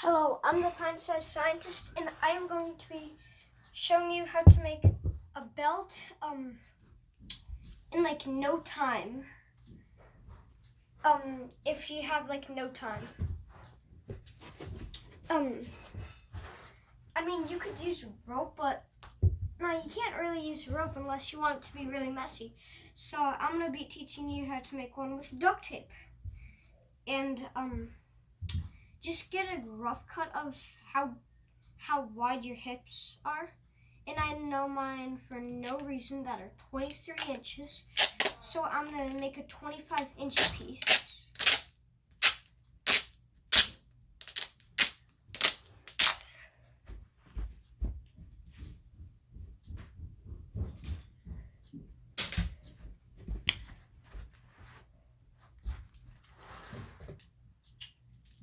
Hello, I'm the Pint-Sized scientist, and I am going to be showing you how to make a belt in like no time. If you have like no time. I mean, you could use rope, but no, you can't really use rope unless you want it to be really messy. So I'm going to be teaching you how to make one with duct tape. And just get a rough cut of how wide your hips are. And I know mine for no reason that are 23 inches. So I'm going to make a 25-inch piece.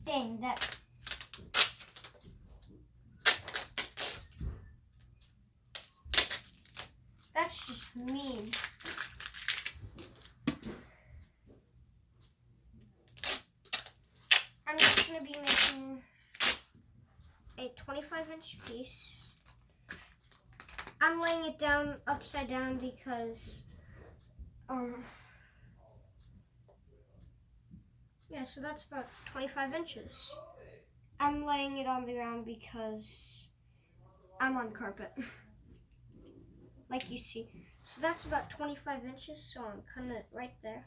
Dang, that's just mean. I'm just going to be making a 25-inch piece. I'm laying it down upside down because, yeah, so that's about 25 inches. I'm laying it on the ground because I'm on carpet, like you see. So that's about 25 inches, so I'm cutting it right there.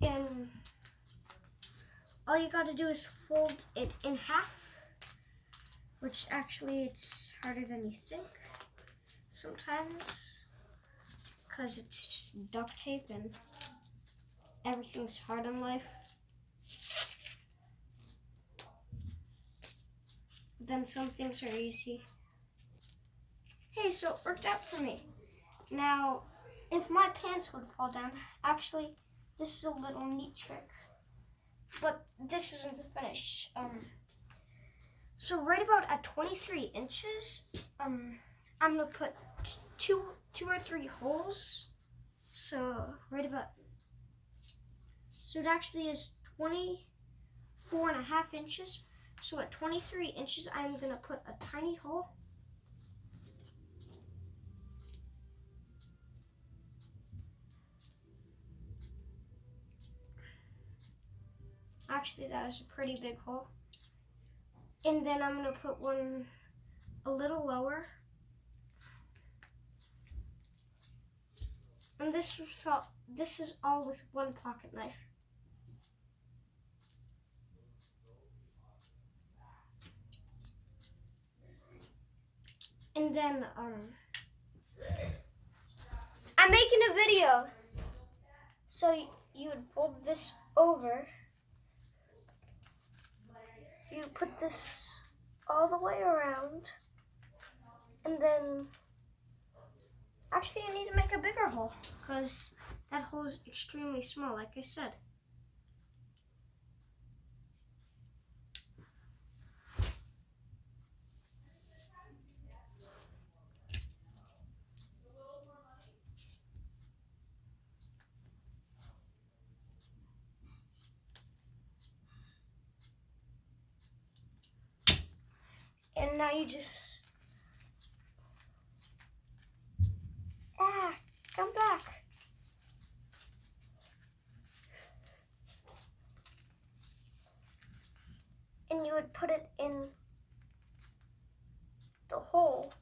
And all you gotta do is fold it in half, which actually it's harder than you think sometimes, because it's just duct tape and everything's hard in life. Then some things are easy. Hey, so it worked out for me. Now, if my pants would fall down, actually, this is a little neat trick. But this isn't the finish. So right about at 23 inches, I'm gonna put two or three holes. So right about, so it actually is 24.5 inches. So at 23 inches, I'm gonna put a tiny hole. Actually, that was a pretty big hole. And then I'm gonna put one a little lower. And this is all with one pocket knife. And then I'm making a video. So you would fold this over. You put this all the way around. And then, actually I need to make a bigger hole because that hole is extremely small, like I said. And now you just, come back. And you would put it in the hole.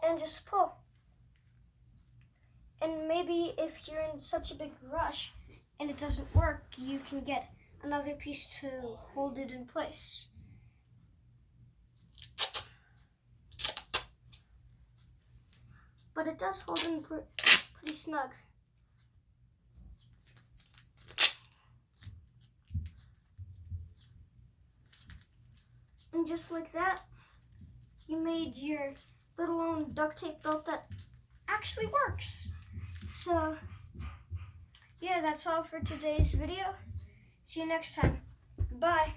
And just pull. And maybe if you're in such a big rush and it doesn't work, you can get another piece to hold it in place. But it does hold in pretty snug. And just like that, you made your little own duct tape belt that actually works. So, yeah, that's all for today's video. See you next time. Bye.